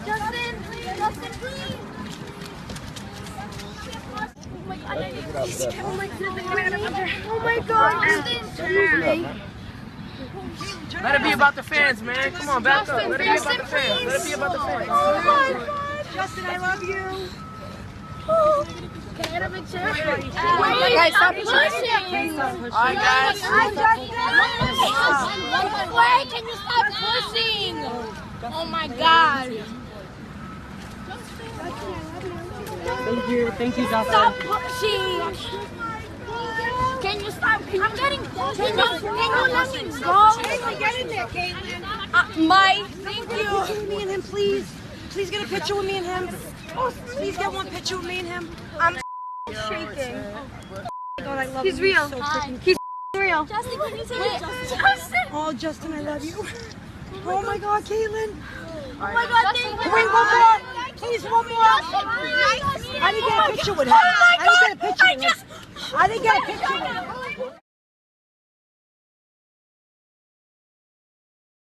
Justin, please. Oh my God, Justin. Let it be about the fans, man. Come on, back up. Let it be about the fans. Let it be about the fans. Oh my God. Justin, I love you. Can I get a picture? Guys, stop pushing. Alright, guys. Wait, can you stop pushing? Oh my God. Thank you, Justin. Stop pushing. Can you stop? I'm getting. Can you let me go? Caitlin, get in there, Caitlin. Mike, thank you. Picture with me and him, please. Please get a picture with me and him. Please get one picture with me and him. I'm shaking. Oh God, I love him. He's real. So He's real. Justin, can you say it? Justin. Oh, Justin, I love you. Oh my God, Caitlin. Oh my God, thank you. Wait, one more. Please, one more. I didn't get a picture with him. I didn't get a picture with him.